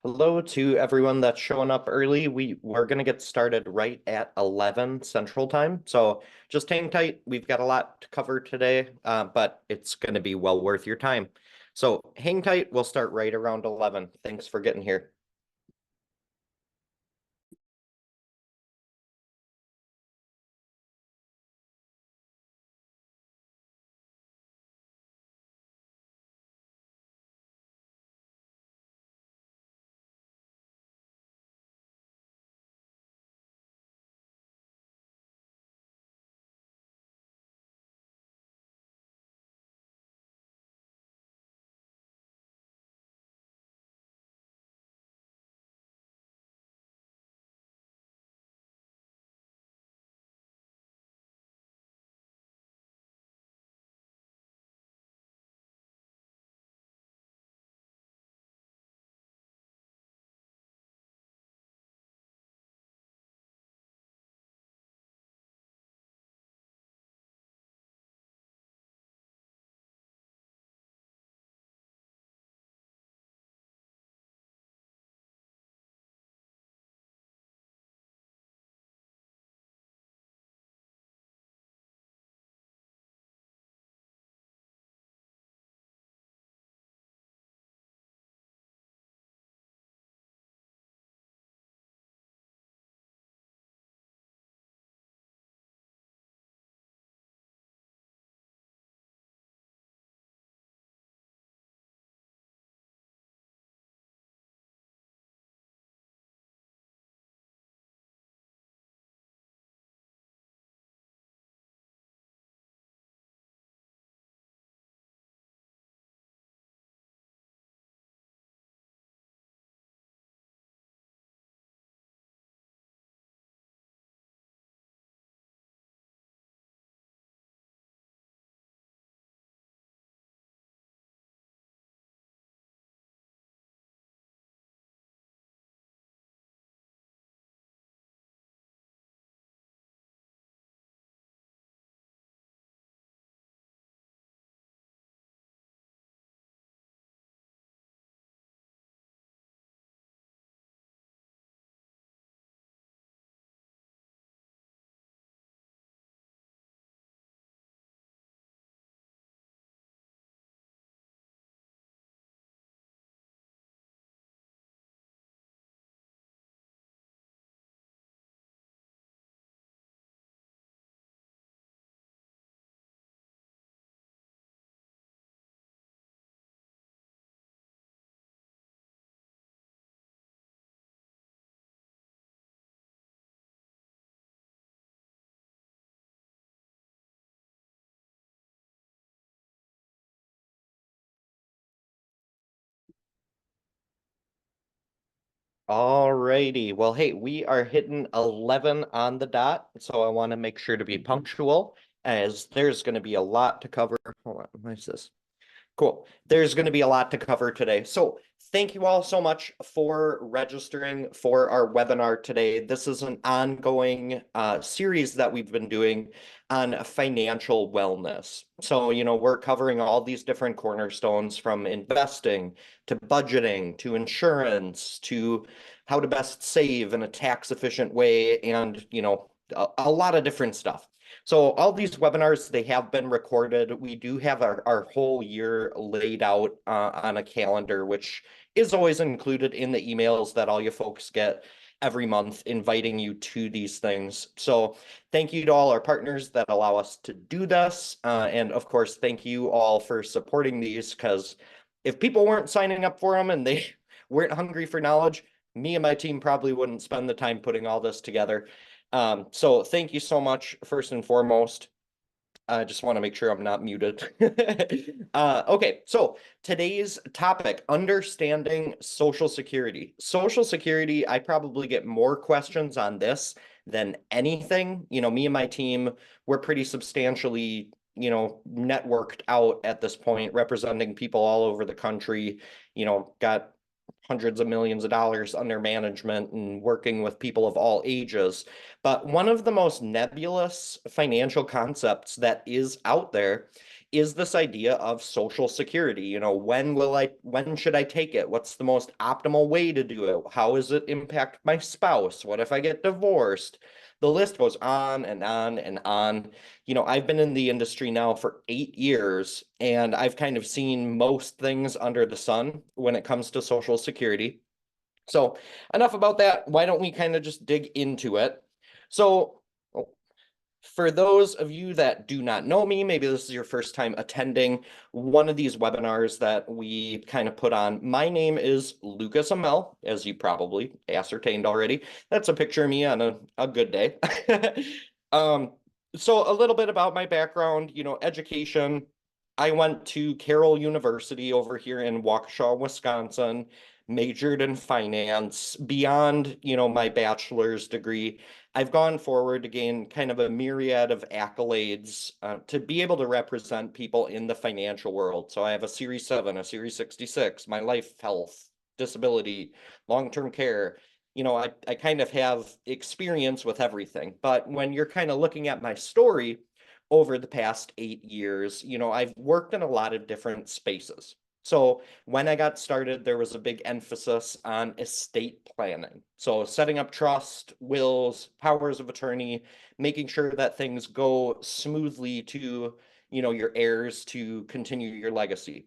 Hello to everyone that's showing up early. We're going to get started right at 11 Central Time. So just hang tight. We've got a lot to cover today, but it's going to be well worth your time. So hang tight. We'll start right around 11. Thanks for getting here. All righty. Well, hey, we are hitting 11 on the dot, so I want to make sure to be punctual as there's going to be a lot to cover. Hold on, what is this? Cool. There's going to be a lot to cover today. So thank you all so much for registering for our webinar today. This is an ongoing series that we've been doing on financial wellness. So, we're covering all these different cornerstones from investing to budgeting to insurance to how to best save in a tax efficient way and, a lot of different stuff. So all these webinars, they have been recorded. We do have our whole year laid out on a calendar, which is always included in the emails that all you folks get every month, inviting you to these things. So thank you to all our partners that allow us to do this. And of course, thank you all for supporting these, because if people weren't signing up for them and they weren't hungry for knowledge, me and my team probably wouldn't spend the time putting all this together. So thank you so much, first and foremost. I just want to make sure I'm not muted. Okay, so today's topic, understanding Social Security. Social Security, I probably get more questions on this than anything. Me and my team, we're pretty substantially, networked out at this point, representing people all over the country, got hundreds of millions of dollars under management and working with people of all ages. But one of the most nebulous financial concepts that is out there is this idea of Social Security. When should I take it? What's the most optimal way to do it? How does it impact my spouse? What if I get divorced? The list goes on and on and on. I've been in the industry now for 8 years, and I've kind of seen most things under the sun when it comes to Social Security. So enough about that. Why don't we kind of just dig into it? So for those of you that do not know me, maybe this is your first time attending one of these webinars that we kind of put on. My name is Lucas Amell, as you probably ascertained already. That's a picture of me on a good day. Um, so a little bit about my background, education. I went to Carroll University over here in Waukesha, Wisconsin, majored in finance. Beyond, my bachelor's degree, I've gone forward to gain kind of a myriad of accolades to be able to represent people in the financial world. So I have a Series 7, a Series 66, my life, health, disability, long-term care. I kind of have experience with everything. But when you're kind of looking at my story over the past 8 years, I've worked in a lot of different spaces. So when I got started, there was a big emphasis on estate planning. So setting up trust, wills, powers of attorney, making sure that things go smoothly to, your heirs to continue your legacy.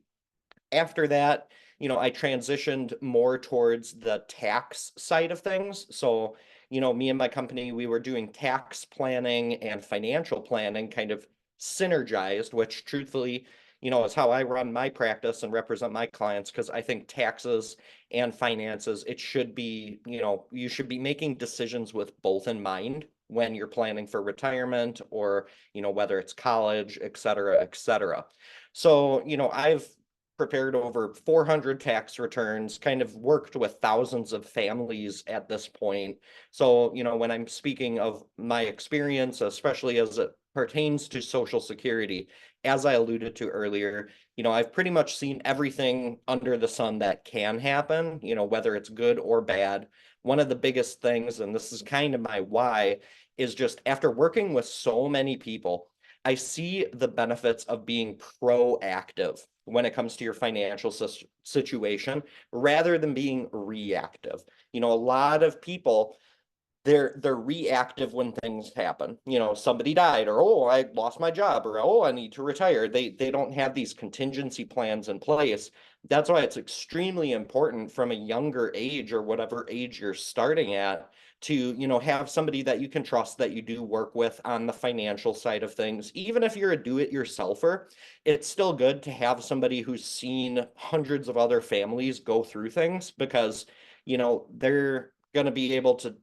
After that, I transitioned more towards the tax side of things. So, me and my company, we were doing tax planning and financial planning kind of synergized, which truthfully, is how I run my practice and represent my clients, because I think taxes and finances, it should be, you should be making decisions with both in mind when you're planning for retirement or, whether it's college, et cetera, et cetera. So, I've prepared over 400 tax returns, kind of worked with thousands of families at this point. So, when I'm speaking of my experience, especially as it pertains to Social Security, as I alluded to earlier, I've pretty much seen everything under the sun that can happen, whether it's good or bad. One of the biggest things, and this is kind of my why, is just after working with so many people, I see the benefits of being proactive when it comes to your financial situation rather than being reactive. A lot of people, they're reactive when things happen. Somebody died, or oh, I lost my job, or oh, I need to retire. They don't have these contingency plans in place. That's why it's extremely important from a younger age or whatever age you're starting at to, have somebody that you can trust, that you do work with on the financial side of things. Even if you're a do-it-yourselfer, it's still good to have somebody who's seen hundreds of other families go through things, because, they're going to be able to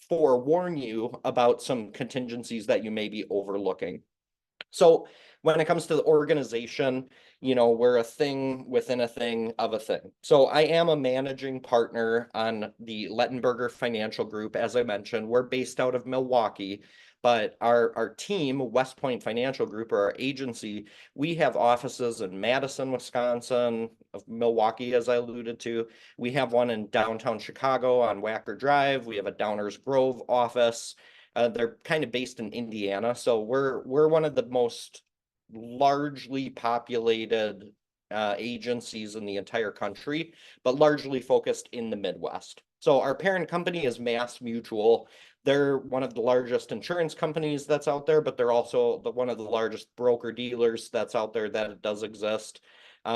forewarn you about some contingencies that you may be overlooking. So when it comes to the organization, we're a thing within a thing of a thing. So I am a managing partner on the Lettenberger Financial Group. As I mentioned, we're based out of Milwaukee, but our team, West Point Financial Group, or our agency, we have offices in Madison, Wisconsin, of Milwaukee, as I alluded to. We have one in downtown Chicago on Wacker Drive. We have a Downers Grove office. They're kind of based in Indiana, so we're one of the most largely populated agencies in the entire country, but largely focused in the Midwest. So our parent company is Mass Mutual. They're one of the largest insurance companies that's out there, but they're also one of the largest broker dealers that's out there that does exist.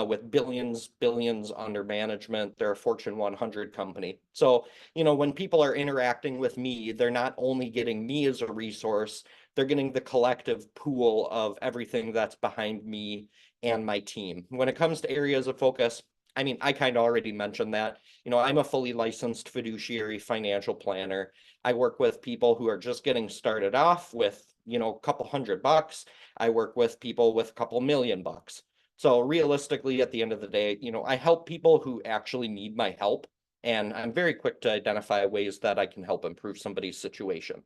With billions under management. They're a Fortune 100 company. So, when people are interacting with me, they're not only getting me as a resource, they're getting the collective pool of everything that's behind me and my team. When it comes to areas of focus, I mean, I kind of already mentioned that. I'm a fully licensed fiduciary financial planner. I work with people who are just getting started off with, a couple $100. I work with people with a couple $1,000,000. So realistically, at the end of the day, I help people who actually need my help, and I'm very quick to identify ways that I can help improve somebody's situation.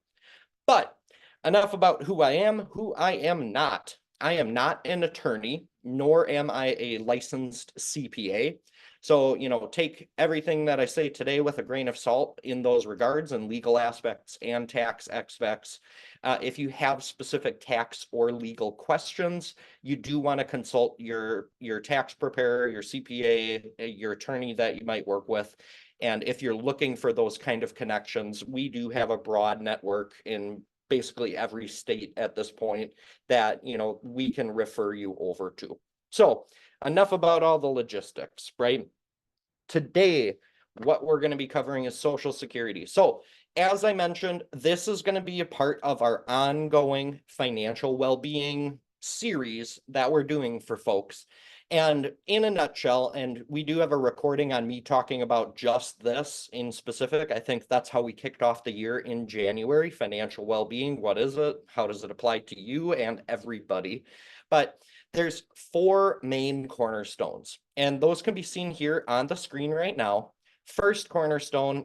But enough about who I am not. I am not an attorney, nor am I a licensed CPA. So, take everything that I say today with a grain of salt in those regards and legal aspects and tax aspects. If you have specific tax or legal questions, you do want to consult your tax preparer, your CPA, your attorney that you might work with. And if you're looking for those kind of connections, we do have a broad network in basically every state at this point that, we can refer you over to. So enough about all the logistics, right? Today, what we're going to be covering is Social Security. So as I mentioned, this is going to be a part of our ongoing financial well-being series that we're doing for folks. And in a nutshell, and we do have a recording on me talking about just this in specific. I think that's how we kicked off the year in January. Financial well-being, what is it? How does it apply to you and everybody? But there's 4 main cornerstones, and those can be seen here on the screen right now. First cornerstone,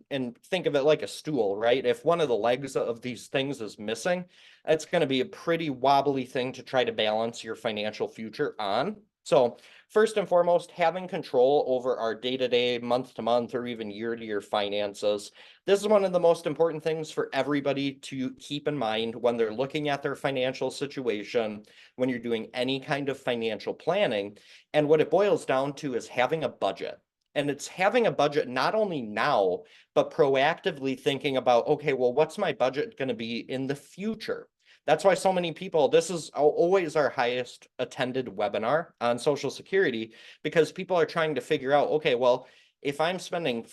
and think of it like a stool, right? If one of the legs of these things is missing, it's going to be a pretty wobbly thing to try to balance your financial future on. So first and foremost, having control over our day-to-day, month-to-month, or even year-to-year finances. This is one of the most important things for everybody to keep in mind when they're looking at their financial situation, when you're doing any kind of financial planning. And what it boils down to is having a budget. And it's having a budget not only now, but proactively thinking about, okay, well, what's my budget going to be in the future? That's why so many people, this is always our highest attended webinar on Social Security, because people are trying to figure out, okay, well, if I'm spending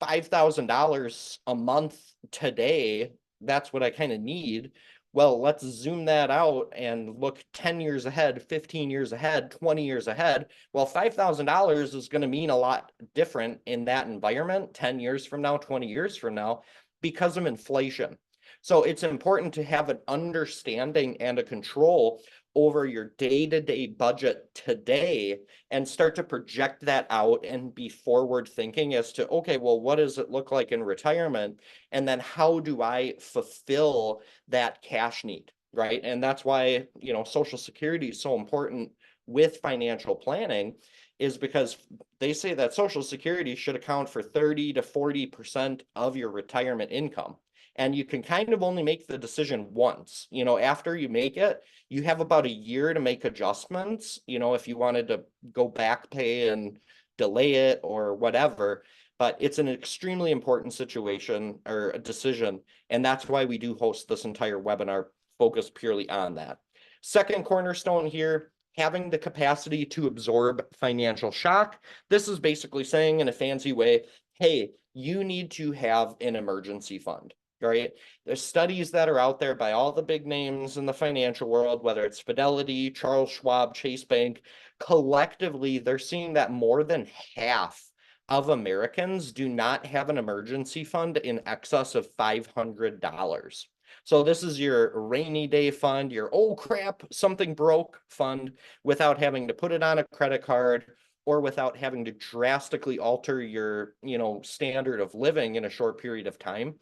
$5,000 a month today, that's what I kind of need. Well, let's zoom that out and look 10 years ahead, 15 years ahead, 20 years ahead. Well, $5,000 is going to mean a lot different in that environment 10 years from now, 20 years from now, because of inflation. So it's important to have an understanding and a control over your day-to-day budget today and start to project that out and be forward thinking as to, okay, well, what does it look like in retirement? And then how do I fulfill that cash need, right? And that's why, Social Security is so important with financial planning, is because they say that Social Security should account for 30 to 40% of your retirement income. And you can kind of only make the decision once. After you make it, you have about a year to make adjustments, if you wanted to go back pay and delay it or whatever. But it's an extremely important situation or a decision. And that's why we do host this entire webinar focused purely on that. Second cornerstone here, having the capacity to absorb financial shock. This is basically saying in a fancy way, hey, you need to have an emergency fund. Right? There's studies that are out there by all the big names in the financial world, whether it's Fidelity, Charles Schwab, Chase Bank. Collectively, they're seeing that more than half of Americans do not have an emergency fund in excess of $500. So this is your rainy day fund, your oh crap, something broke fund, without having to put it on a credit card or without having to drastically alter your, standard of living in a short period of time.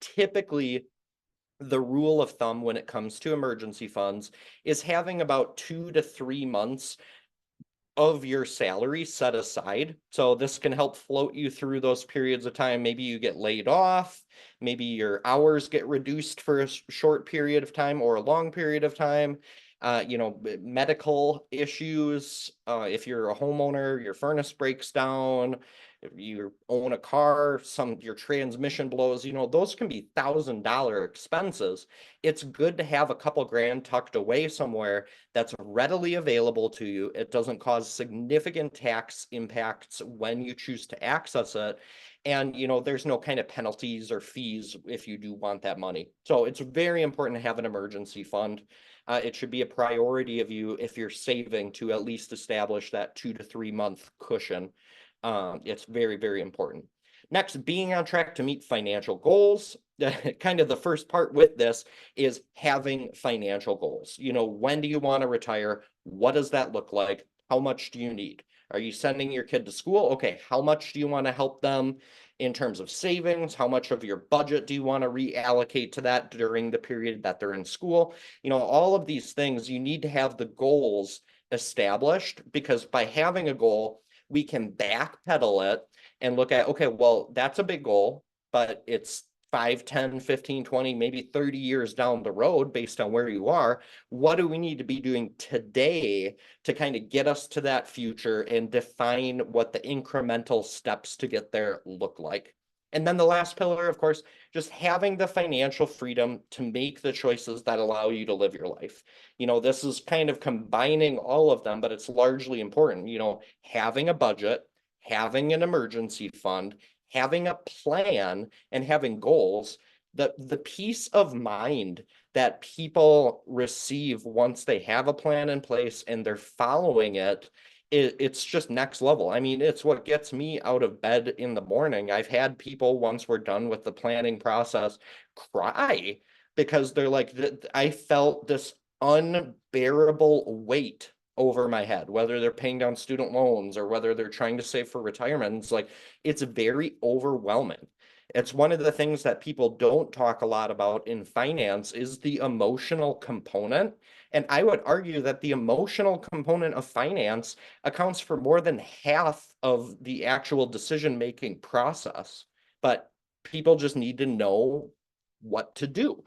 Typically, the rule of thumb when it comes to emergency funds is having about 2 to 3 months of your salary set aside. So this can help float you through those periods of time. Maybe you get laid off, maybe your hours get reduced for a short period of time or a long period of time. Medical issues, if you're a homeowner, your furnace breaks down, if you own a car, your transmission blows, those can be $1,000 expenses. It's good to have a couple grand tucked away somewhere that's readily available to you. It doesn't cause significant tax impacts when you choose to access it. And, there's no kind of penalties or fees if you do want that money. So it's very important to have an emergency fund. It should be a priority of you if you're saving to at least establish that 2 to 3 month cushion. It's very, very important. Next, being on track to meet financial goals. Kind of the first part with this is having financial goals. When do you want to retire? What does that look like? How much do you need? Are you sending your kid to school? Okay, how much do you want to help them in terms of savings? How much of your budget do you want to reallocate to that during the period that they're in school? All of these things, you need to have the goals established, because by having a goal, we can backpedal it and look at, okay, well, that's a big goal, but it's 5, 10, 15, 20, maybe 30 years down the road based on where you are. What do we need to be doing today to kind of get us to that future and define what the incremental steps to get there look like? And then the last pillar, of course, just having the financial freedom to make the choices that allow you to live your life. This is kind of combining all of them, but it's largely important. Having a budget, having an emergency fund, having a plan, and having goals. The peace of mind that people receive once they have a plan in place and they're following it, it's just next level. I mean, it's what gets me out of bed in the morning. I've had people, once we're done with the planning process, cry because they're like, I felt this unbearable weight over my head, whether they're paying down student loans or whether they're trying to save for retirement. It's like, it's very overwhelming. It's one of the things that people don't talk a lot about in finance is the emotional component. And I would argue that the emotional component of finance accounts for more than half of the actual decision-making process. But people just need to know what to do.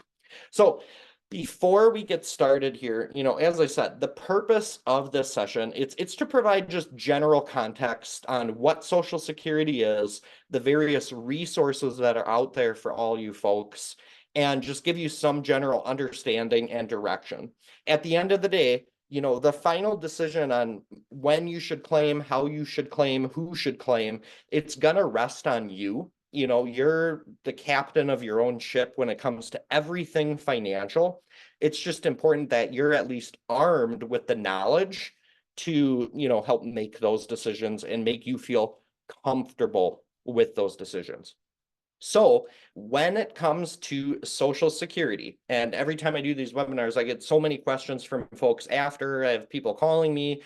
So before we get started here, as I said, the purpose of this session, it's to provide just general context on what Social Security is, the various resources that are out there for all you folks, and just give you some general understanding and direction. At the end of the day, the final decision on when you should claim, how you should claim, who should claim, it's gonna rest on you. You're the captain of your own ship when it comes to everything financial. It's just important that you're at least armed with the knowledge to, help make those decisions and make you feel comfortable with those decisions. So when it comes to Social Security, and every time I do these webinars, I get so many questions from folks after. I have people calling me,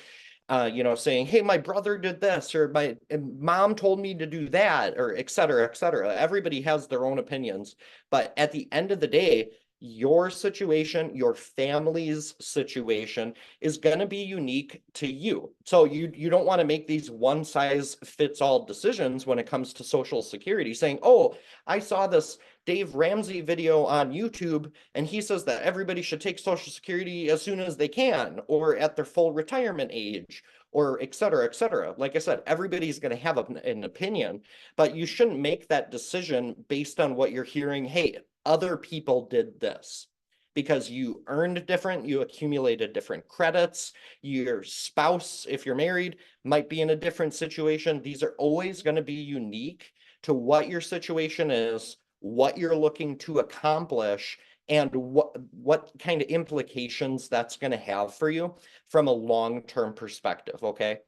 saying, hey, my brother did this, or my mom told me to do that, or et cetera, et cetera. Everybody has their own opinions. But at the end of the day, your situation, your family's situation is going to be unique to you. So you don't want to make these one size fits all decisions when it comes to Social Security, saying, oh, I saw this Dave Ramsey video on YouTube, and he says that everybody should take Social Security as soon as they can, or at their full retirement age, or et cetera, et cetera. Like I said, everybody's going to have an opinion, but you shouldn't make that decision based on what you're hearing. Hey, other people did this. Because you earned different, you accumulated different credits. Your spouse, if you're married, might be in a different situation. These are always going to be unique to what your situation is, what you're looking to accomplish, and what kind of implications that's going to have for you from a long-term perspective, okay?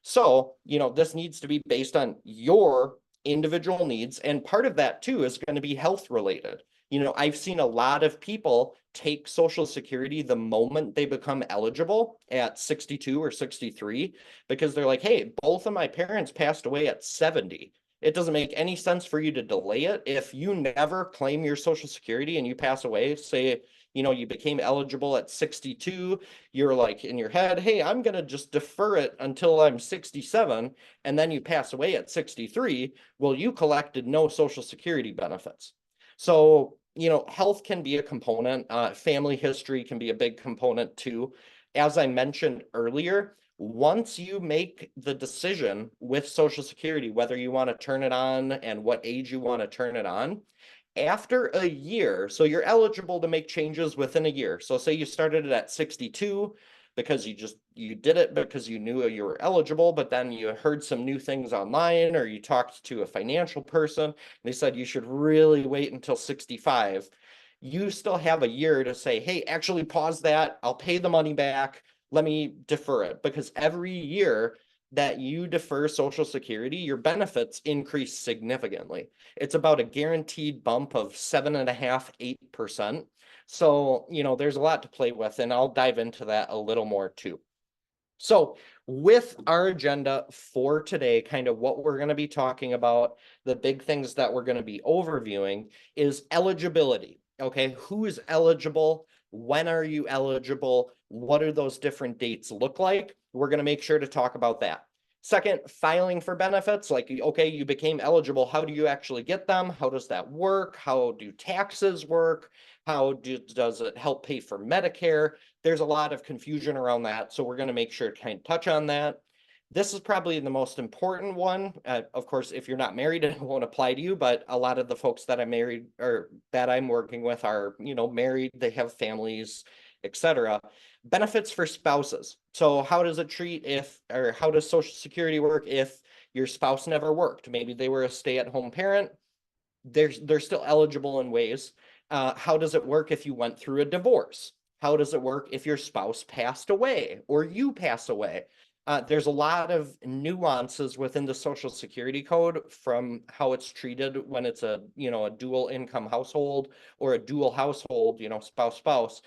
So, this needs to be based on your individual needs, and part of that too is going to be health related. I've seen a lot of people take Social Security the moment they become eligible at 62 or 63 because they're like, hey, both of my parents passed away at 70. It doesn't make any sense for you to delay it. If you never claim your Social Security and you pass away, say, you became eligible at 62, you're like in your head, hey, I'm going to just defer it until I'm 67, and then you pass away at 63, well, you collected no Social Security benefits. So, health can be a component. Family history can be a big component too. As I mentioned earlier, once you make the decision with Social Security, whether you want to turn it on and what age you want to turn it on, after a year, so you're eligible to make changes within a year. So say you started it at 62 because you did it because you knew you were eligible, but then you heard some new things online or you talked to a financial person and they said you should really wait until 65. You still have a year to say, hey, actually pause that. I'll pay the money back. Let me defer it, because every year that you defer Social Security, your benefits increase significantly. It's about a guaranteed bump of 7.5%, 8%. So, there's a lot to play with, and I'll dive into that a little more too. So with our agenda for today, kind of what we're going to be talking about, the big things that we're going to be overviewing is eligibility. Okay, who is eligible? When are you eligible? What are those different dates look like? We're going to make sure to talk about that. Second, filing for benefits, like, okay, you became eligible. How do you actually get them? How does that work? How do taxes work? Does it help pay for Medicare? There's a lot of confusion around that. So we're going to make sure to kind of touch on that. This is probably the most important one. Of course, if you're not married, it won't apply to you, but a lot of the folks that I'm married or that I'm working with are, married, they have families, etc. Benefits for spouses. So how does it treat how does Social Security work if your spouse never worked? Maybe they were a stay-at-home parent. They're still eligible in ways. How does it work if you went through a divorce? How does it work if your spouse passed away or you pass away? There's a lot of nuances within the Social Security code from how it's treated when it's a dual income household or a dual household, spouse.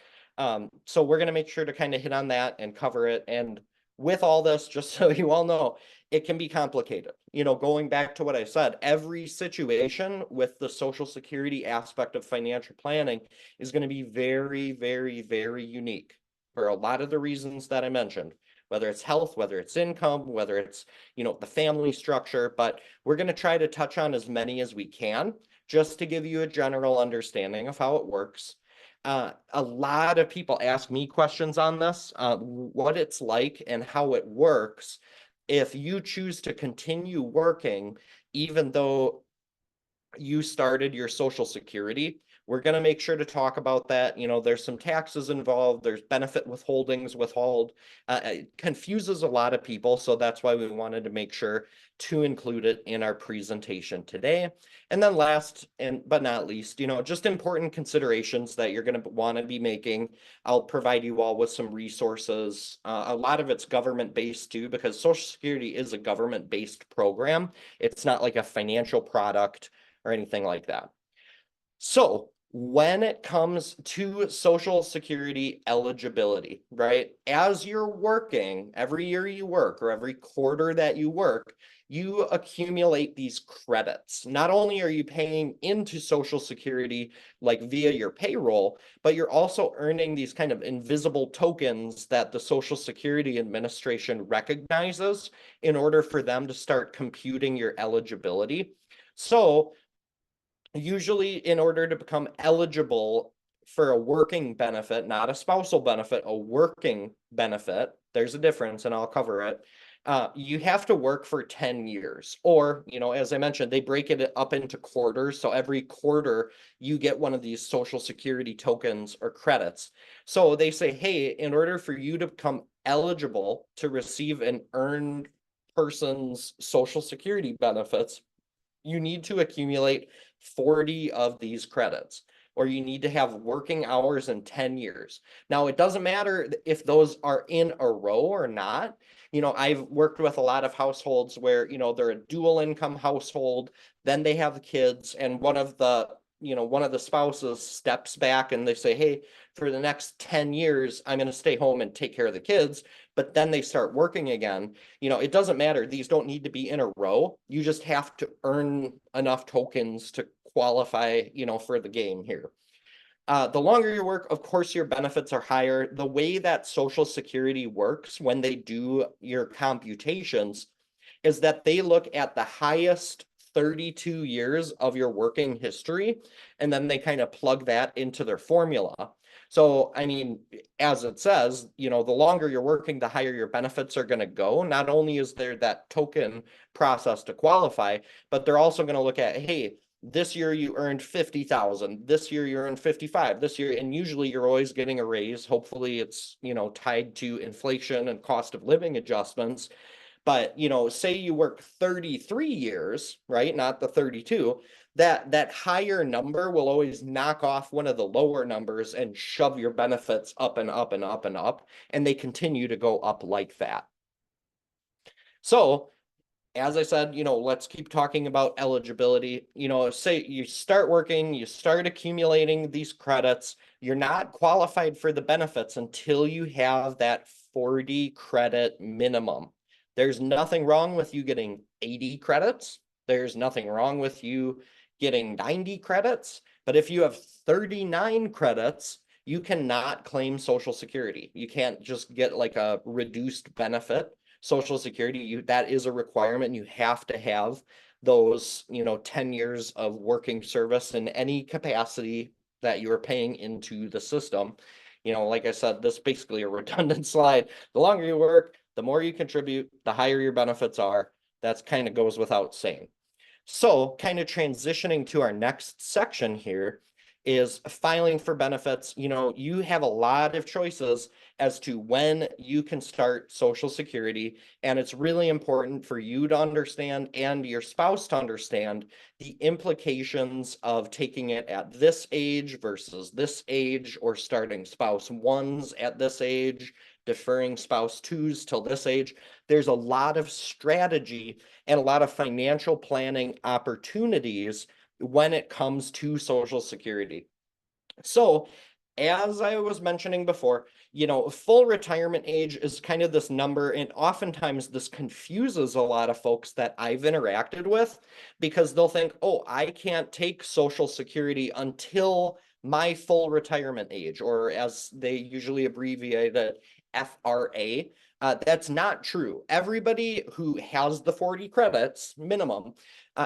So we're going to make sure to kind of hit on that and cover it. And with all this, just so you all know, it can be complicated. Going back to what I said, every situation with the Social Security aspect of financial planning is going to be very, very, very unique for a lot of the reasons that I mentioned, whether it's health, whether it's income, whether it's, the family structure, but we're going to try to touch on as many as we can just to give you a general understanding of how it works. A lot of people ask me questions on this, what it's like and how it works if you choose to continue working, even though you started your Social Security. We're going to make sure to talk about that. There's some taxes involved. There's benefit withholdings withhold. It confuses a lot of people. So that's why we wanted to make sure to include it in our presentation today. And then last but not least, just important considerations that you're going to want to be making. I'll provide you all with some resources. A lot of it's government-based too, because Social Security is a government-based program. It's not like a financial product or anything like that. So when it comes to Social Security eligibility, right? As you're working, every year you work or every quarter that you work, you accumulate these credits. Not only are you paying into Social Security like via your payroll, but you're also earning these kind of invisible tokens that the Social Security Administration recognizes in order for them to start computing your eligibility. So usually in order to become eligible for a working benefit, not a spousal benefit, a working benefit, there's a difference and I'll cover it. You have to work for 10 years or, as I mentioned, they break it up into quarters. So every quarter you get one of these Social Security tokens or credits. So they say, hey, in order for you to become eligible to receive an earned person's Social Security benefits, you need to accumulate 40 of these credits, or you need to have working hours in 10 years. Now, it doesn't matter if those are in a row or not. I've worked with a lot of households where, they're a dual income household, then they have kids, and one of the spouses steps back and they say, hey, for the next 10 years, I'm going to stay home and take care of the kids. But then they start working again. It doesn't matter. These don't need to be in a row. You just have to earn enough tokens to qualify, for the game here. The longer you work, of course, your benefits are higher. The way that Social Security works when they do your computations is that they look at the highest 32 years of your working history, and then they kind of plug that into their formula. So, I mean, as it says, the longer you're working, the higher your benefits are going to go. Not only is there that token process to qualify, but they're also going to look at, hey, this year you earned 50,000, this year you earned 55, this year, and usually you're always getting a raise. Hopefully it's, tied to inflation and cost of living adjustments. But, say you work 33 years, right? Not the 32, that higher number will always knock off one of the lower numbers and shove your benefits up and up and up and up. And they continue to go up like that. So as I said, let's keep talking about eligibility. Say you start working, you start accumulating these credits, you're not qualified for the benefits until you have that 40 credit minimum. There's nothing wrong with you getting 80 credits. There's nothing wrong with you getting 90 credits. But if you have 39 credits, you cannot claim Social Security. You can't just get like a reduced benefit. Social Security, that is a requirement. You have to have those, 10 years of working service in any capacity that you're paying into the system. Like I said, this is basically a redundant slide. The longer you work, the more you contribute, the higher your benefits are. That's kind of goes without saying. So kind of transitioning to our next section here is filing for benefits. You have a lot of choices as to when you can start Social Security, and it's really important for you to understand and your spouse to understand the implications of taking it at this age versus this age, or starting spouse ones at this age, deferring spouse twos till this age. There's a lot of strategy and a lot of financial planning opportunities when it comes to Social Security. So, as I was mentioning before, full retirement age is kind of this number, and oftentimes this confuses a lot of folks that I've interacted with, because they'll think, oh, I can't take Social Security until my full retirement age, or as they usually abbreviate it, FRA. That's not true. Everybody who has the 40 credits minimum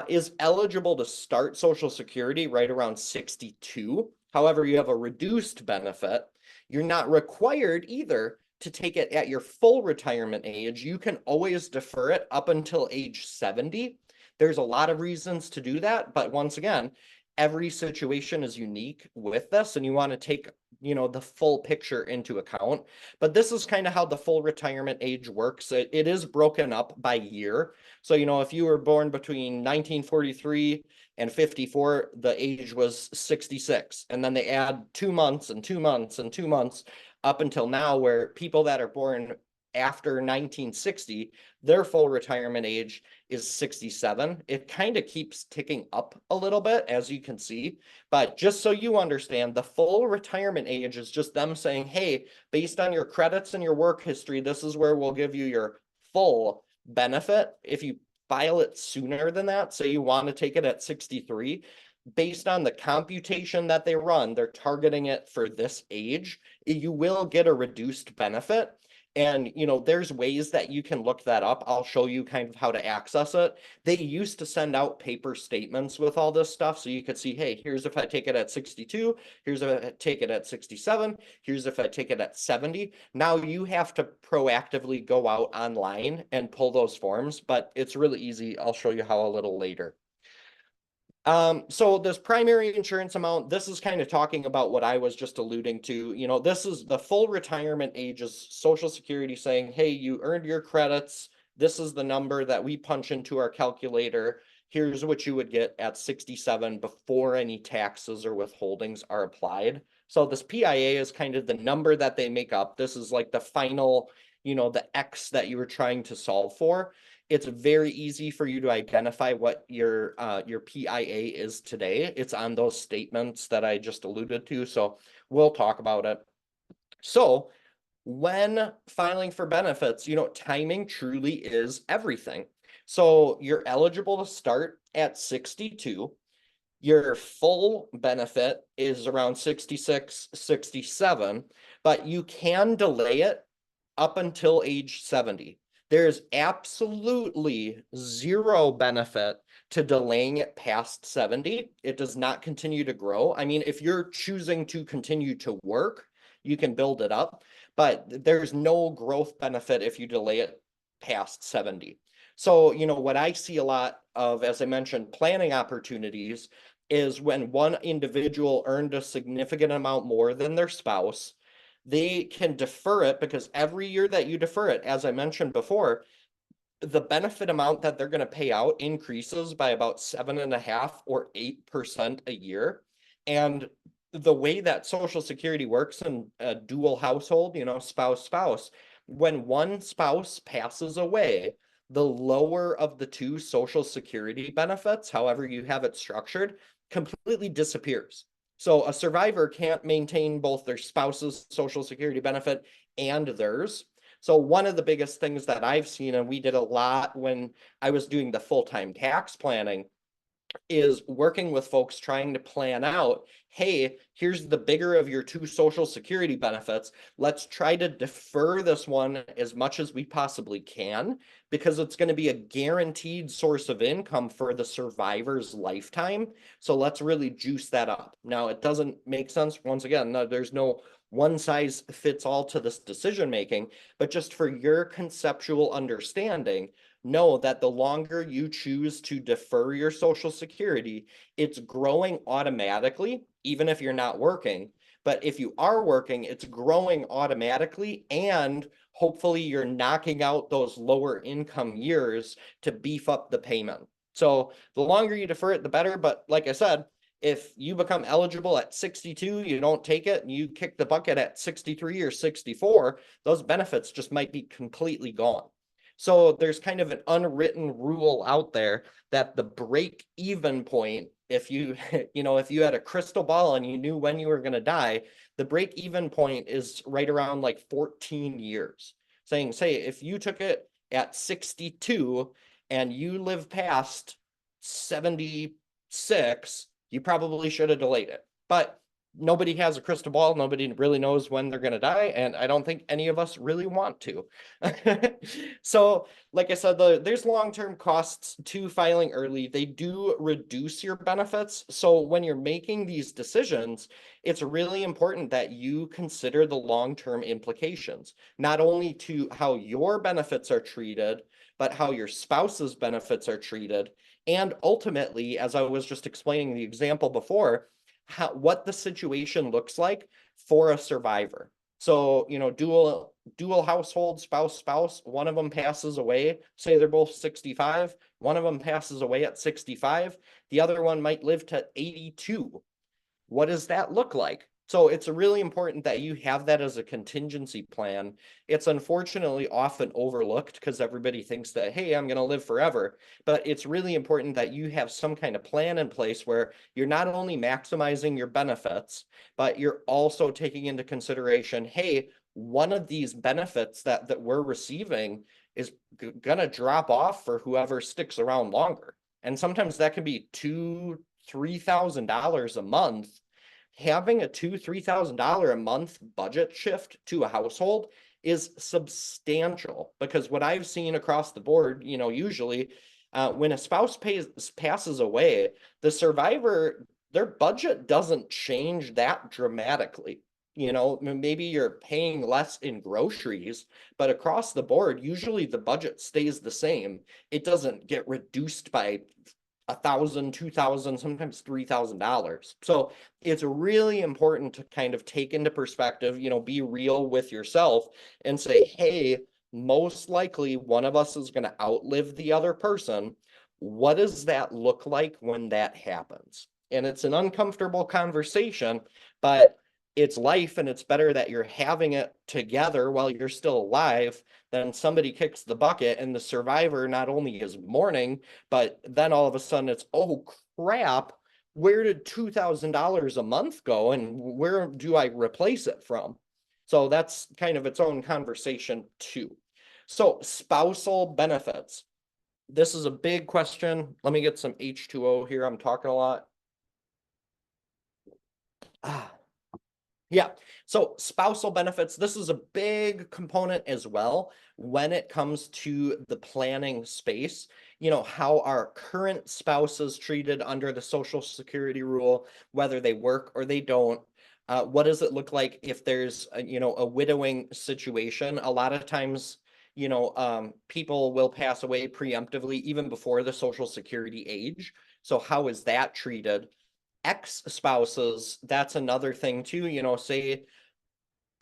is eligible to start Social Security right around 62. However, you have a reduced benefit. You're not required either to take it at your full retirement age. You can always defer it up until age 70. There's a lot of reasons to do that, but once again, every situation is unique with this, and you want to take, the full picture into account. But this is kind of how the full retirement age works. It is broken up by year. So, if you were born between 1943 and 54, the age was 66. And then they add 2 months and 2 months and 2 months up until now, where people that are born after 1960, their full retirement age is 67. It kind of keeps ticking up a little bit, as you can see. But just so you understand, the full retirement age is just them saying, hey, based on your credits and your work history, this is where we'll give you your full benefit. If you file it sooner than that, say you want to take it at 63, based on the computation that they run, they're targeting it for this age, you will get a reduced benefit. And, there's ways that you can look that up. I'll show you kind of how to access it. They used to send out paper statements with all this stuff. So you could see, hey, here's if I take it at 62, here's if I take it at 67, here's if I take it at 70. Now you have to proactively go out online and pull those forms, but it's really easy. I'll show you how a little later. So this primary insurance amount, this is kind of talking about what I was just alluding to. This is the full retirement age is Social Security saying, hey, you earned your credits. This is the number that we punch into our calculator. Here's what you would get at 67 before any taxes or withholdings are applied. So this PIA is kind of the number that they make up. This is like the final, the X that you were trying to solve for. It's very easy for you to identify what your PIA is today. It's on those statements that I just alluded to, so we'll talk about it. So when filing for benefits, timing truly is everything. So you're eligible to start at 62. Your full benefit is around 66, 67, but you can delay it up until age 70. There's absolutely zero benefit to delaying it past 70. It does not continue to grow. I mean, if you're choosing to continue to work, you can build it up, but there's no growth benefit if you delay it past 70. So, what I see a lot of, as I mentioned, planning opportunities is when one individual earned a significant amount more than their spouse, they can defer it, because every year that you defer it, as I mentioned before, the benefit amount that they're going to pay out increases by about 7.5 or 8% a year. And the way that Social Security works in a dual household, spouse, when one spouse passes away, the lower of the two Social Security benefits, however you have it structured, completely disappears. So a survivor can't maintain both their spouse's Social Security benefit and theirs. So one of the biggest things that I've seen, and we did a lot when I was doing the full-time tax planning, is working with folks trying to plan out, hey, here's the bigger of your two Social Security benefits. Let's try to defer this one as much as we possibly can because it's going to be a guaranteed source of income for the survivor's lifetime. So let's really juice that up. Now, it doesn't make sense. Once again, no, there's no one size fits all to this decision making, but just for your conceptual understanding, know that the longer you choose to defer your Social Security, it's growing automatically, even if you're not working. But if you are working, it's growing automatically, and hopefully you're knocking out those lower income years to beef up the payment. So the longer you defer it, the better. But like I said, if you become eligible at 62, you don't take it, and you kick the bucket at 63 or 64, those benefits just might be completely gone. So there's kind of an unwritten rule out there that the break even point, if you, if you had a crystal ball and you knew when you were going to die, the break even point is right around like 14 years. Say, if you took it at 62 and you live past 76, you probably should have delayed it. But nobody has a crystal ball. Nobody really knows when they're going to die. And I don't think any of us really want to. So, like I said, there's long-term costs to filing early. They do reduce your benefits. So when you're making these decisions, it's really important that you consider the long-term implications, not only to how your benefits are treated, but how your spouse's benefits are treated. And ultimately, as I was just explaining the example before, what the situation looks like for a survivor. So, dual household, spouse, one of them passes away, say they're both 65, one of them passes away at 65, the other one might live to 82. What does that look like? So it's really important that you have that as a contingency plan. It's unfortunately often overlooked because everybody thinks that, hey, I'm going to live forever. But it's really important that you have some kind of plan in place where you're not only maximizing your benefits, but you're also taking into consideration, hey, one of these benefits that we're receiving is going to drop off for whoever sticks around longer. And sometimes that can be $2,000-3,000 a month. Having a $2,000-3,000 a month budget shift to a household is substantial because what I've seen across the board, usually when a spouse passes away, the survivor, their budget doesn't change that dramatically. Maybe you're paying less in groceries, but across the board, usually the budget stays the same. It doesn't get reduced by $1,000, $2,000, sometimes $3,000. So it's really important to kind of take into perspective, be real with yourself and say, hey, most likely one of us is going to outlive the other person. What does that look like when that happens? And it's an uncomfortable conversation, but it's life, and it's better that you're having it together while you're still alive than somebody kicks the bucket and the survivor not only is mourning, but then all of a sudden it's, oh crap, where did $2,000 a month go and where do I replace it from? So that's kind of its own conversation too. So spousal benefits. This is a big question. Let me get some H2O here. I'm talking a lot. Ah, yeah. So spousal benefits, this is a big component as well when it comes to the planning space. How our current spouses treated under the Social Security rule, whether they work or they don't. What does it look like if there's a widowing situation? A lot of times, people will pass away preemptively even before the Social Security age. So how is that treated? Ex-spouses, that's another thing too. Say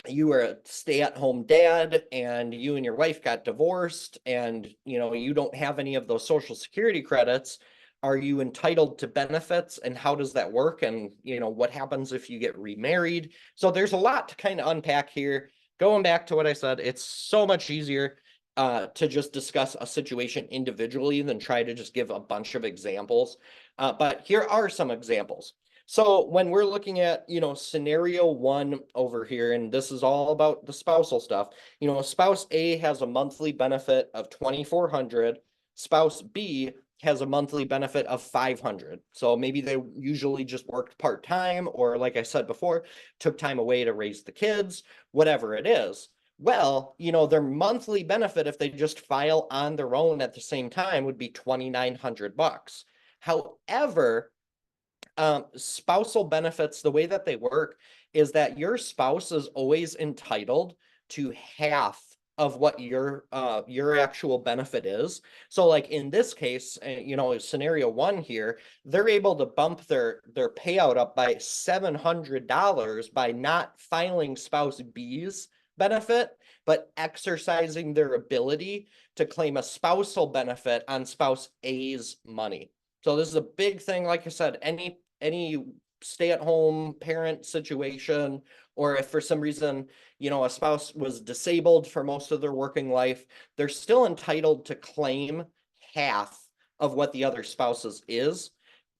you were a stay-at-home dad and you and your wife got divorced and you don't have any of those Social Security credits. Are you entitled to benefits, and how does that work? And what happens if you get remarried? So there's a lot to kind of unpack here. Going back to what I said, it's so much easier to just discuss a situation individually than try to just give a bunch of examples. But here are some examples. So when we're looking at, scenario one over here, and this is all about the spousal stuff, spouse A has a monthly benefit of $2,400, spouse B has a monthly benefit of 500. So maybe they usually just worked part-time, or like I said before, took time away to raise the kids, whatever it is. Well, their monthly benefit, if they just file on their own at the same time, would be $2,900. However, spousal benefits, the way that they work is that your spouse is always entitled to half of what your actual benefit is. So like in this case, scenario one here, they're able to bump their payout up by $700 by not filing spouse B's benefit, but exercising their ability to claim a spousal benefit on spouse A's money. So this is a big thing. Like I said, any stay-at-home parent situation, or if for some reason, a spouse was disabled for most of their working life, they're still entitled to claim half of what the other spouse's is.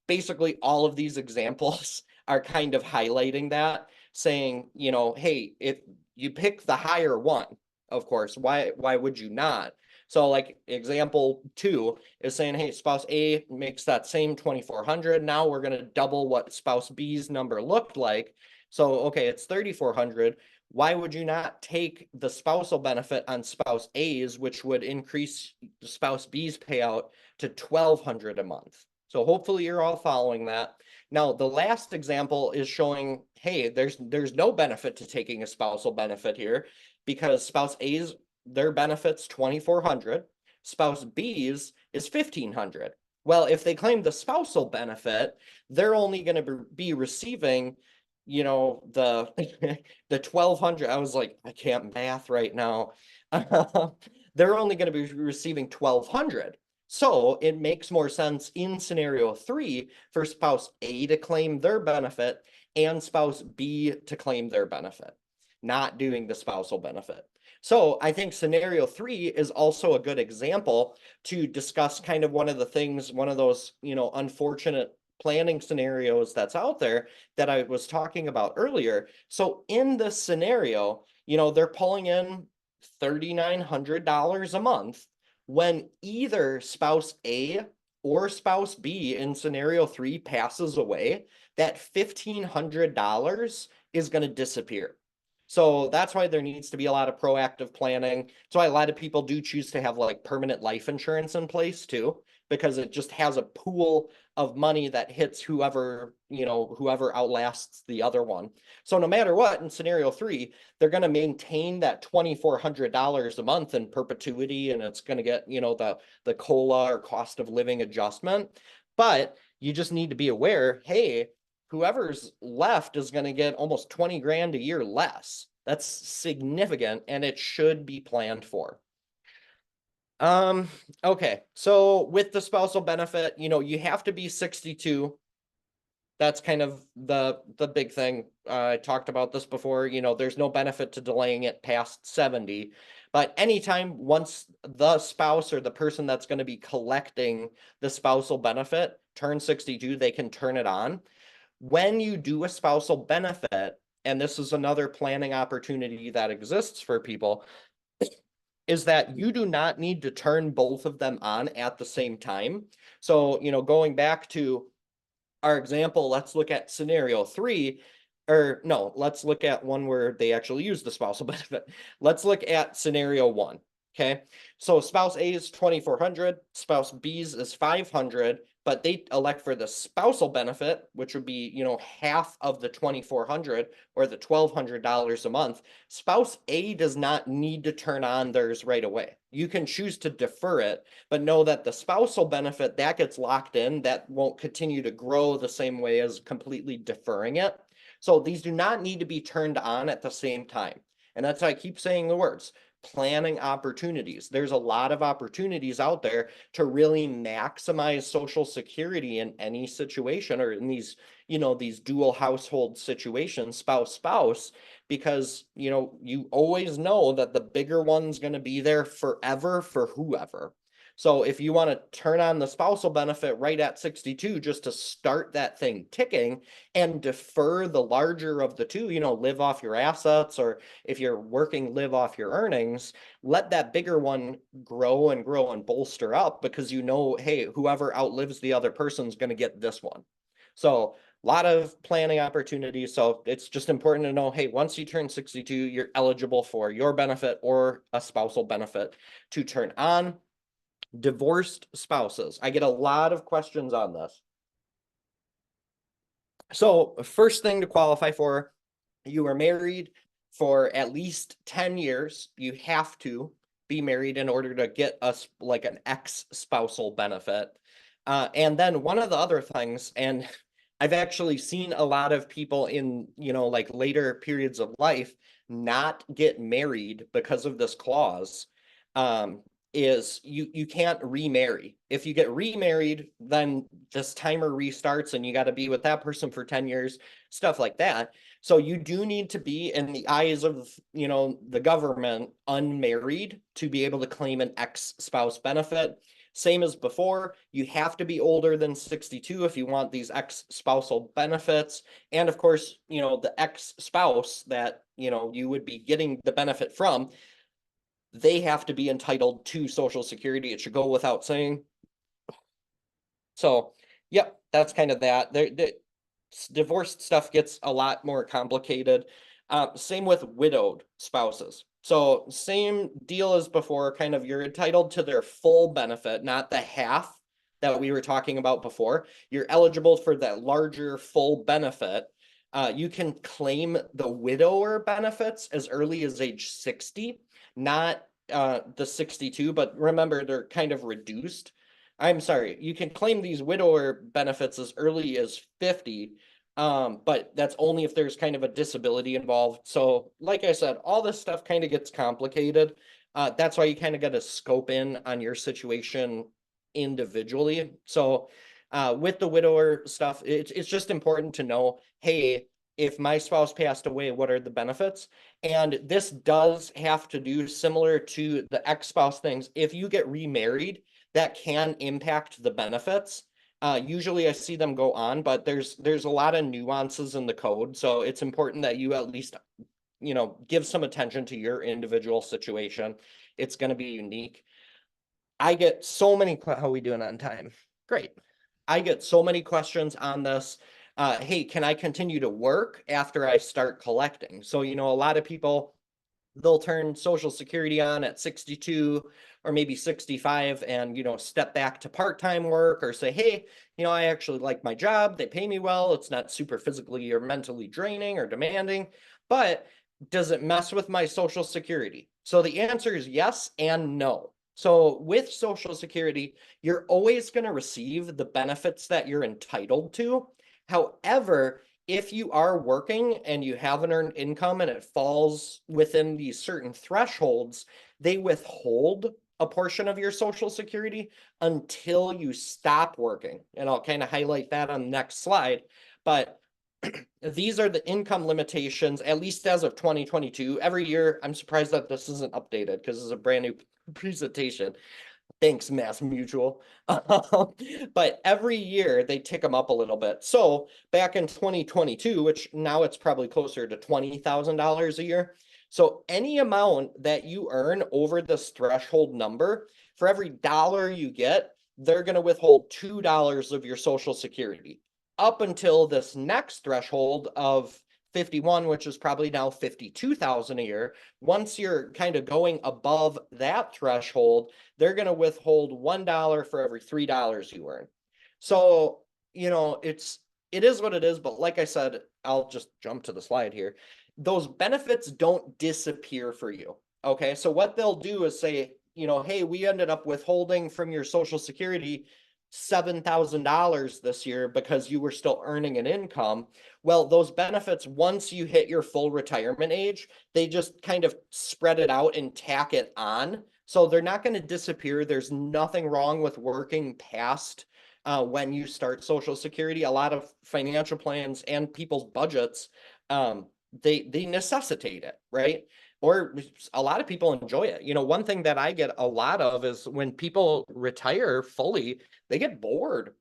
Basically, all of these examples are kind of highlighting that, saying, hey, if you pick the higher one, of course, why would you not? So like example 2 is saying, hey, spouse A makes that same 2,400. Now we're going to double what spouse B's number looked like. So, okay, it's 3,400. Why would you not take the spousal benefit on spouse A's, which would increase spouse B's payout to 1,200 a month? So hopefully you're all following that. Now, the last example is showing, hey, there's no benefit to taking a spousal benefit here, because spouse A's, their benefit's 2,400, spouse B's is 1,500. Well, if they claim the spousal benefit, they're only going to be receiving, the the 1,200. I was like, I can't math right now. They're only going to be receiving 1,200. So it makes more sense in scenario 3 for spouse A to claim their benefit and spouse B to claim their benefit, not doing the spousal benefit. So I think scenario 3 is also a good example to discuss kind of one of the things, one of those, unfortunate planning scenarios that's out there that I was talking about earlier. So in this scenario, they're pulling in $3,900 a month when either spouse A or spouse B in scenario 3 passes away. That $1,500 is going to disappear. So that's why there needs to be a lot of proactive planning. That's why a lot of people do choose to have like permanent life insurance in place too, because it just has a pool of money that hits whoever outlasts the other one. So no matter what, in scenario 3, they're going to maintain that $2,400 a month in perpetuity, and it's going to get, the COLA or cost of living adjustment. But you just need to be aware, hey, whoever's left is going to get almost 20 grand a year less. That's significant, and it should be planned for. Okay, so with the spousal benefit, you have to be 62. That's kind of the big thing. I talked about this before. There's no benefit to delaying it past 70. But anytime once the spouse or the person that's going to be collecting the spousal benefit turns 62, they can turn it on. When you do a spousal benefit, and this is another planning opportunity that exists for people, is that you do not need to turn both of them on at the same time. So, going back to our example, let's look at scenario 3, or no, let's look at one where they actually use the spousal benefit. Let's look at scenario 1. Okay, so spouse A is 2,400, spouse B's is 500, but they elect for the spousal benefit, which would be, half of the 2,400 or the $1,200 a month. Spouse A does not need to turn on theirs right away. You can choose to defer it, but know that the spousal benefit that gets locked in, that won't continue to grow the same way as completely deferring it. So these do not need to be turned on at the same time. And that's why I keep saying the words planning opportunities. There's a lot of opportunities out there to really maximize Social Security in any situation, or in these, these dual household situations, spouse, because, you always know that the bigger one's going to be there forever for whoever. So if you want to turn on the spousal benefit right at 62 just to start that thing ticking and defer the larger of the two, live off your assets, or if you're working, live off your earnings, let that bigger one grow and grow and bolster up, because hey, whoever outlives the other person is going to get this one. So a lot of planning opportunities. So it's just important to know, hey, once you turn 62, you're eligible for your benefit or a spousal benefit to turn on. Divorced spouses. I get a lot of questions on this. So first thing to qualify for, you are married for at least 10 years. You have to be married in order to get us like an ex-spousal benefit. And then one of the other things, and I've actually seen a lot of people in, like later periods of life not get married because of this clause. Is you can't remarry. If you get remarried, then this timer restarts and you got to be with that person for 10 years, stuff like that. So you do need to be, in the eyes of, the government, unmarried to be able to claim an ex-spouse benefit. Same as before, you have to be older than 62 if you want these ex-spousal benefits. And of course, the ex-spouse that, you would be getting the benefit from, they have to be entitled to Social Security. It should go without saying. So, yep, that's kind of that. The divorced stuff gets a lot more complicated. Same with widowed spouses. So same deal as before, kind of you're entitled to their full benefit, not the half that we were talking about before. You're eligible for that larger full benefit. You can claim the widower benefits as early as age 60, not the 62, but remember, they're kind of reduced. I'm sorry, you can claim these widower benefits as early as 50, but that's only if there's kind of a disability involved. So like I said, all this stuff kind of gets complicated. That's why you kind of got to scope in on your situation individually. So with the widower stuff, it's just important to know, hey, if my spouse passed away, what are the benefits? And this does have to do similar to the ex-spouse things. If you get remarried, that can impact the benefits. Usually I see them go on, but there's a lot of nuances in the code. So it's important that you at least, give some attention to your individual situation. It's going to be unique. I get so many, how are we doing on time? Great. I get so many questions on this. Hey, can I continue to work after I start collecting? So, a lot of people, they'll turn Social Security on at 62 or maybe 65 and, step back to part-time work, or say, hey, I actually like my job. They pay me well. It's not super physically or mentally draining or demanding, but does it mess with my Social Security? So the answer is yes and no. So with Social Security, you're always going to receive the benefits that you're entitled to. However, if you are working and you have an earned income and it falls within these certain thresholds, they withhold a portion of your Social Security until you stop working. And I'll kind of highlight that on the next slide. But these are the income limitations, at least as of 2022. Every year, I'm surprised that this isn't updated because it's a brand new presentation. Thanks, Mass Mutual. But every year they tick them up a little bit. So back in 2022, which now it's probably closer to $20,000 a year. So any amount that you earn over this threshold number, for every dollar you get, they're going to withhold $2 of your Social Security, up until this next threshold of 51, which is probably now 52,000 a year. Once you're kind of going above that threshold, they're going to withhold $1 for every $3 you earn. So, it is what it is. But like I said, I'll just jump to the slide here. Those benefits don't disappear for you. Okay. So what they'll do is say, hey, we ended up withholding from your Social Security $7,000 this year because you were still earning an income. Well, those benefits, once you hit your full retirement age, they just kind of spread it out and tack it on. So they're not going to disappear. There's nothing wrong with working past when you start Social Security. A lot of financial plans and people's budgets they necessitate it, right? Or a lot of people enjoy it. One thing that I get a lot of is when people retire fully, they get bored.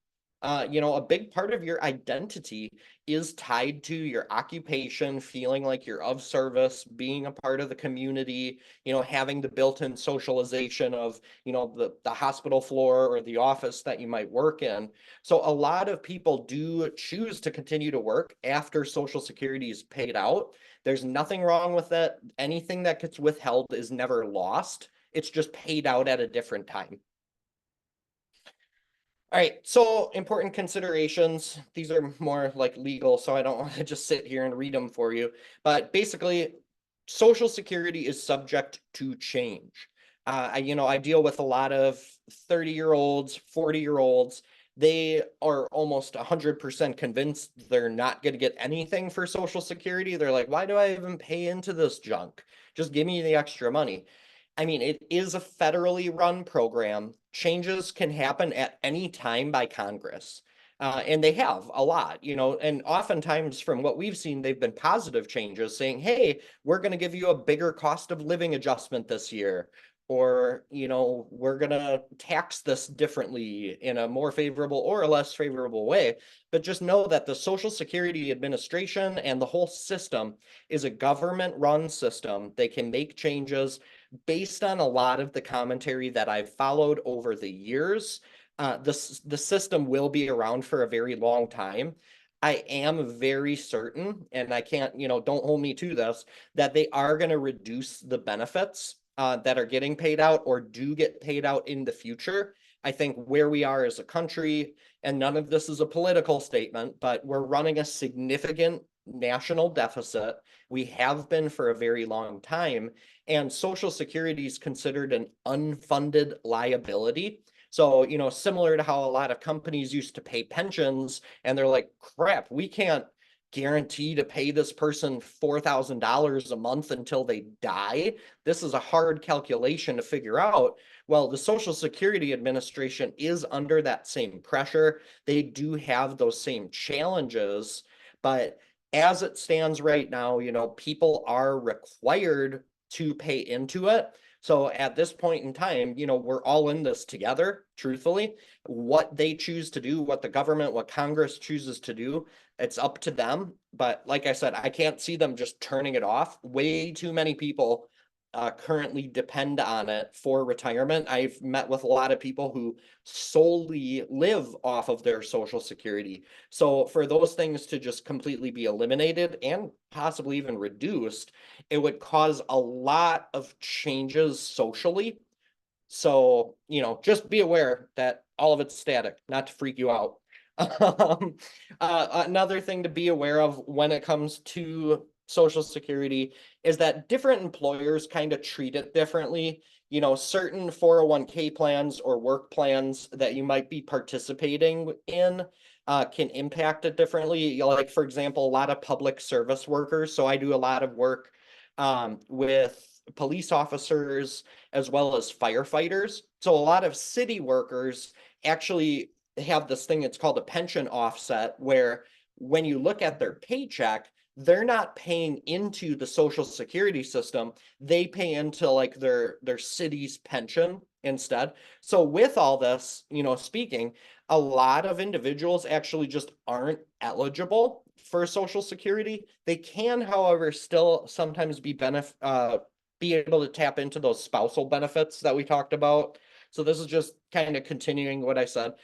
A big part of your identity is tied to your occupation, feeling like you're of service, being a part of the community, having the built-in socialization of, the hospital floor or the office that you might work in. So a lot of people do choose to continue to work after Social Security is paid out. There's nothing wrong with that. Anything that gets withheld is never lost. It's just paid out at a different time. All right, so important considerations. These are more like legal, so I don't want to just sit here and read them for you. But basically, Social Security is subject to change. I deal with a lot of 30-year-olds, 40-year-olds. They are almost 100% convinced they're not going to get anything for Social Security. They're like, why do I even pay into this junk? Just give me the extra money. I mean, it is a federally run program. Changes can happen at any time by Congress. And they have a lot, and oftentimes from what we've seen, they've been positive changes saying, hey, we're going to give you a bigger cost of living adjustment this year. Or, we're going to tax this differently in a more favorable or a less favorable way. But just know that the Social Security Administration and the whole system is a government run system. They can make changes based on a lot of the commentary that I've followed over the years. The system will be around for a very long time. I am very certain, and I can't, don't hold me to this, that they are going to reduce the benefits that are getting paid out or do get paid out in the future. I think where we are as a country, and none of this is a political statement, but we're running a significant national deficit. We have been for a very long time, and Social Security is considered an unfunded liability. So, similar to how a lot of companies used to pay pensions, and they're like, crap, we can't guarantee to pay this person $4,000 a month until they die. This is a hard calculation to figure out. Well, the Social Security Administration is under that same pressure. They do have those same challenges, but as it stands right now, people are required to pay into it. So at this point in time, we're all in this together, truthfully. What they choose to do, what the government, what Congress chooses to do, it's up to them. But like I said, I can't see them just turning it off. Way too many people currently depend on it for retirement. I've met with a lot of people who solely live off of their Social Security. So for those things to just completely be eliminated and possibly even reduced, it would cause a lot of changes socially. So, just be aware that all of it's static, not to freak you out. Another thing to be aware of when it comes to Social Security is that different employers kind of treat it differently. Certain 401k plans or work plans that you might be participating in can impact it differently. Like, for example, a lot of public service workers. So I do a lot of work with police officers as well as firefighters. So a lot of city workers actually have this thing, it's called a pension offset, where when you look at their paycheck, they're not paying into the Social Security system. They pay into like their city's pension instead. So with all this, speaking, a lot of individuals actually just aren't eligible for Social Security. They can, however, still sometimes be able to tap into those spousal benefits that we talked about. So this is just kind of continuing what I said.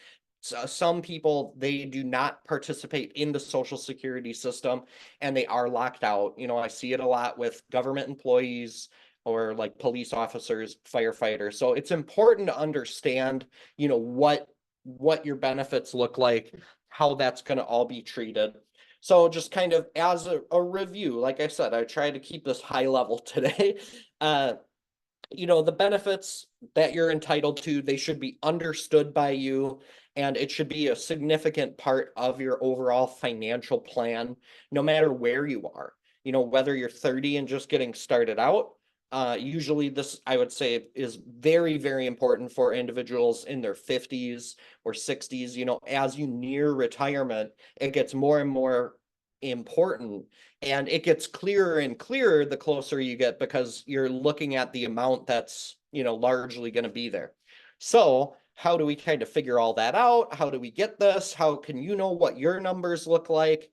So some people, they do not participate in the Social Security system and they are locked out. I see it a lot with government employees or like police officers, firefighters. So it's important to understand, what your benefits look like, how that's going to all be treated. So just kind of as a review, like I said, I try to keep this high level today. The benefits that you're entitled to, they should be understood by you, and it should be a significant part of your overall financial plan, no matter where you are. Whether you're 30 and just getting started out, usually this, I would say, is very, very important for individuals in their 50s or 60s. As you near retirement, it gets more and more important. And it gets clearer and clearer the closer you get because you're looking at the amount that's, largely going to be there. So how do we kind of figure all that out? How do we get this? How can you know what your numbers look like?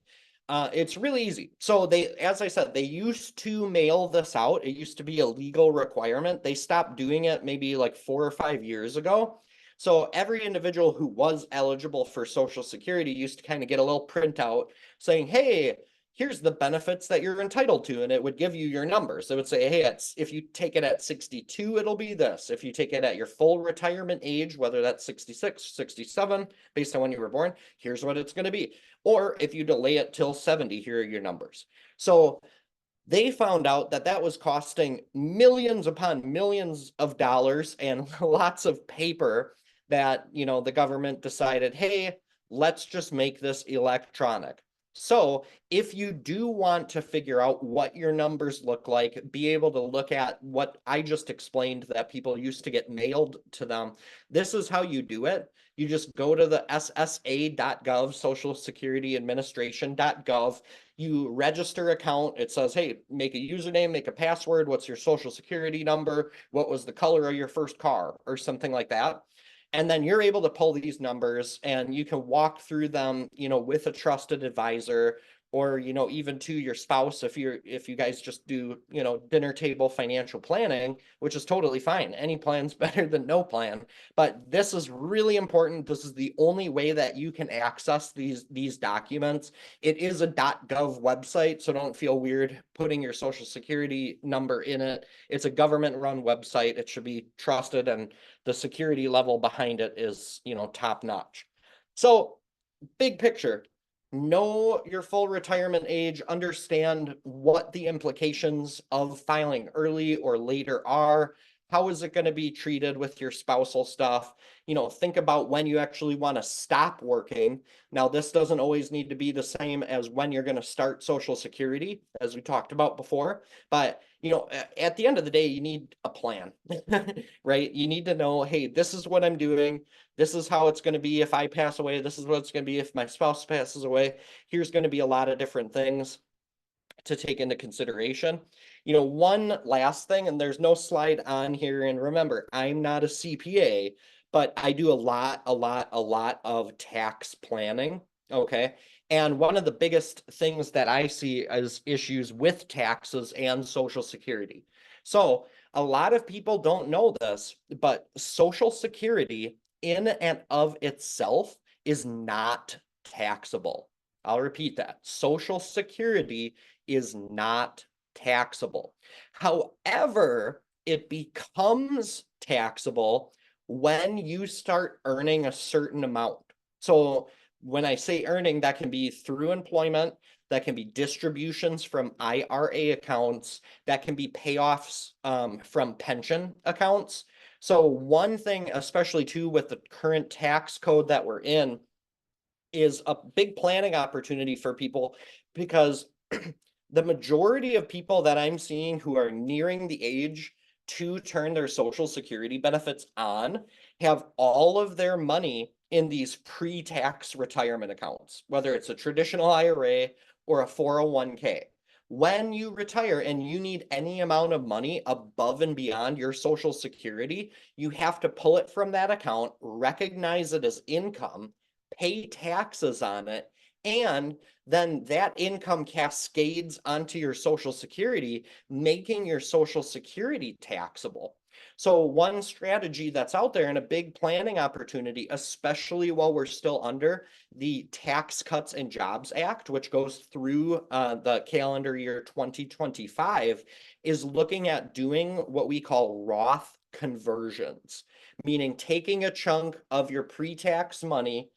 It's really easy. So as I said, they used to mail this out. It used to be a legal requirement. They stopped doing it maybe like 4 or 5 years ago. So every individual who was eligible for Social Security used to kind of get a little printout saying, hey, here's the benefits that you're entitled to. And it would give you your numbers. It would say, hey, if you take it at 62, it'll be this. If you take it at your full retirement age, whether that's 66, 67, based on when you were born, here's what it's going to be. Or if you delay it till 70, here are your numbers. So they found out that that was costing millions upon millions of dollars and lots of paper that, the government decided, hey, let's just make this electronic. So if you do want to figure out what your numbers look like, be able to look at what I just explained that people used to get mailed to them, this is how you do it. You just go to the ssa.gov, Social Security Administration.gov. You register account. It says, hey, make a username, make a password. What's your Social Security number? What was the color of your first car or something like that? And then you're able to pull these numbers and you can walk through them, with a trusted advisor or, even to your spouse if you guys just do, dinner table financial planning, which is totally fine. Any plan's better than no plan. But this is really important. This is the only way that you can access these documents. It is a .gov website, so don't feel weird putting your Social Security number in it. It's a government-run website. It should be trusted, and the security level behind it is, top notch. So, big picture, know your full retirement age, understand what the implications of filing early or later are. How is it going to be treated with your spousal stuff? Think about when you actually want to stop working. Now, this doesn't always need to be the same as when you're going to start Social Security, as we talked about before. But, at the end of the day, you need a plan, right? You need to know, hey, this is what I'm doing. This is how it's going to be if I pass away. This is what it's going to be if my spouse passes away. Here's going to be a lot of different things to take into consideration. One last thing, and there's no slide on here, and remember, I'm not a CPA, but I do a lot of tax planning, okay? And one of the biggest things that I see is issues with taxes and Social Security. So a lot of people don't know this, but Social Security in and of itself is not taxable. I'll repeat that. Social Security is not taxable. However, it becomes taxable when you start earning a certain amount. So when I say earning, that can be through employment, that can be distributions from IRA accounts, that can be payoffs from pension accounts. So one thing, especially too, with the current tax code that we're in, is a big planning opportunity for people because the majority of people that I'm seeing who are nearing the age to turn their Social Security benefits on have all of their money in these pre-tax retirement accounts, whether it's a traditional IRA or a 401k. When you retire and you need any amount of money above and beyond your Social Security, you have to pull it from that account, recognize it as income, pay taxes on it, and then that income cascades onto your Social Security, making your Social Security taxable. So one strategy that's out there and a big planning opportunity, especially while we're still under the Tax Cuts and Jobs Act, which goes through the calendar year 2025, is looking at doing what we call Roth conversions, meaning taking a chunk of your pre-tax money,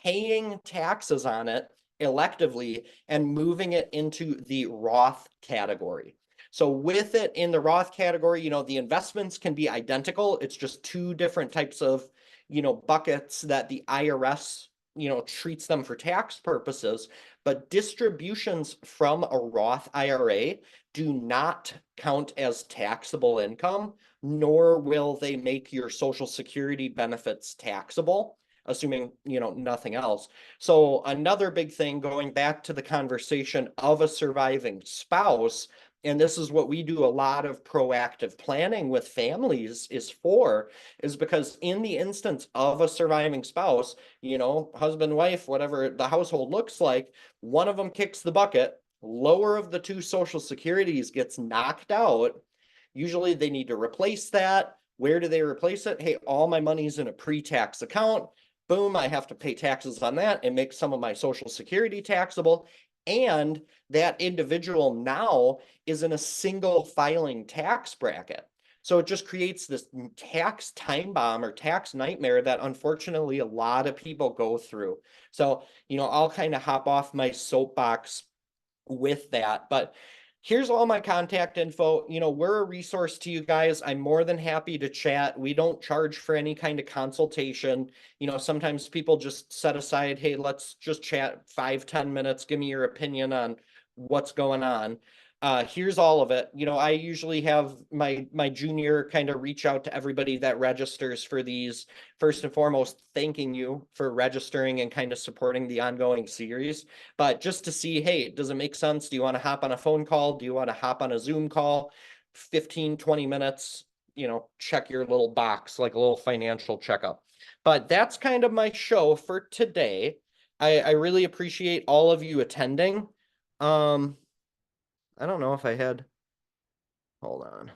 paying taxes on it electively, and moving it into the Roth category. So with it in the Roth category, the investments can be identical. It's just two different types of, buckets that the IRS, treats them for tax purposes. But distributions from a Roth IRA do not count as taxable income, nor will they make your Social Security benefits taxable. assuming, nothing else. So another big thing, going back to the conversation of a surviving spouse, and this is what we do a lot of proactive planning with families is because in the instance of a surviving spouse, husband, wife, whatever the household looks like, one of them kicks the bucket, lower of the two social securities gets knocked out. Usually they need to replace that. Where do they replace it? Hey, all my money's in a pre-tax account. Boom, I have to pay taxes on that. It makes some of my social security taxable. And that individual now is in a single filing tax bracket. So it just creates this tax time bomb or tax nightmare that unfortunately a lot of people go through. So, I'll kind of hop off my soapbox with that. But here's all my contact info. We're a resource to you guys. I'm more than happy to chat. We don't charge for any kind of consultation. Sometimes people just set aside, hey, let's just chat 5-10 minutes. Give me your opinion on what's going on. Here's all of it. I usually have my junior kind of reach out to everybody that registers for these. First and foremost, thanking you for registering and kind of supporting the ongoing series. But just to see, hey, does it make sense? Do you want to hop on a phone call? Do you want to hop on a Zoom call? 15-20 minutes, check your little box, like a little financial checkup. But that's kind of my show for today. I really appreciate all of you attending. I don't know if I had, hold on.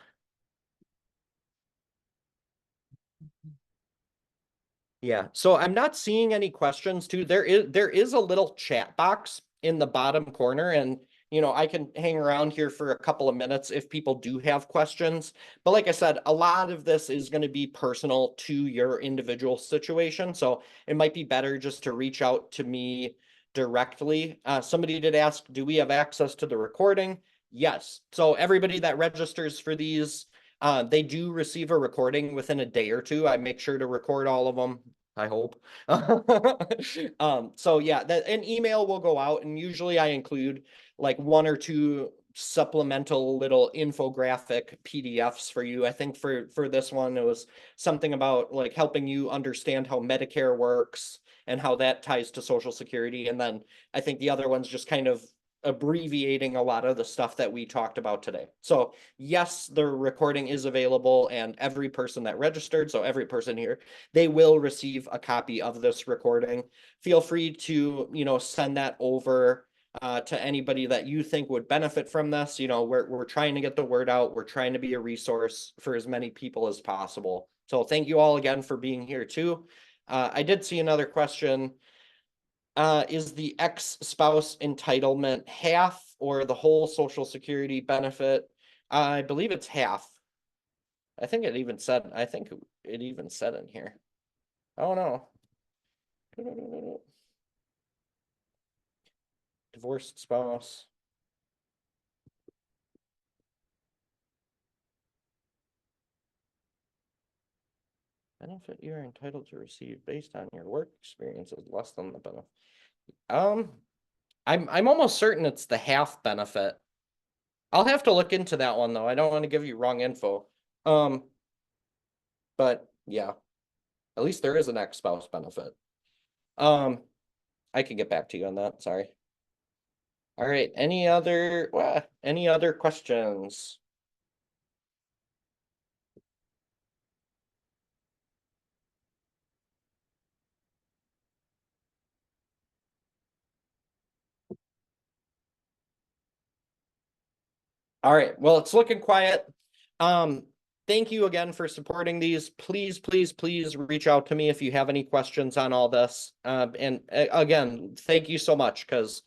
Yeah, so I'm not seeing any questions too. There is a little chat box in the bottom corner, and I can hang around here for a couple of minutes if people do have questions. But like I said, a lot of this is going to be personal to your individual situation, so it might be better just to reach out to me directly. Somebody did ask, do we have access to the recording? Yes. So everybody that registers for these, they do receive a recording within a day or two. I make sure to record all of them, I hope. So yeah, an email will go out, and usually I include like one or two supplemental little infographic PDFs for you. I think for this one, it was something about like helping you understand how Medicare works and how that ties to Social Security. And then I think the other one's just kind of abbreviating a lot of the stuff that we talked about today. So yes, the recording is available, and every person that registered, so every person here, they will receive a copy of this recording. Feel free to, send that over to anybody that you think would benefit from this. We're trying to get the word out. We're trying to be a resource for as many people as possible. So thank you all again for being here too. I did see another question. Is the ex-spouse entitlement half or the whole Social Security benefit? I believe it's half. I think it even said in here. Oh no. Divorced spouse. Benefit you're entitled to receive based on your work experience is less than the benefit. I'm almost certain it's the half benefit. I'll have to look into that one though. I don't want to give you wrong info. But yeah, at least there is an ex-spouse benefit. I can get back to you on that. Sorry. All right. Any other questions? All right. Well, it's looking quiet. Thank you again for supporting these. Please, please, please reach out to me if you have any questions on all this. And again, thank you so much, because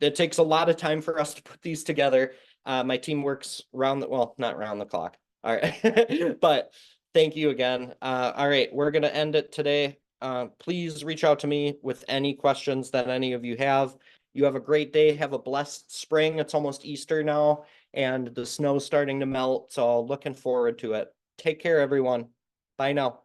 it takes a lot of time for us to put these together. My team works not round the clock. All right. But thank you again. All right. We're going to end it today. Please reach out to me with any questions that any of you have. You have a great day. Have a blessed spring. It's almost Easter now, and the snow's starting to melt. So looking forward to it. Take care, everyone. Bye now.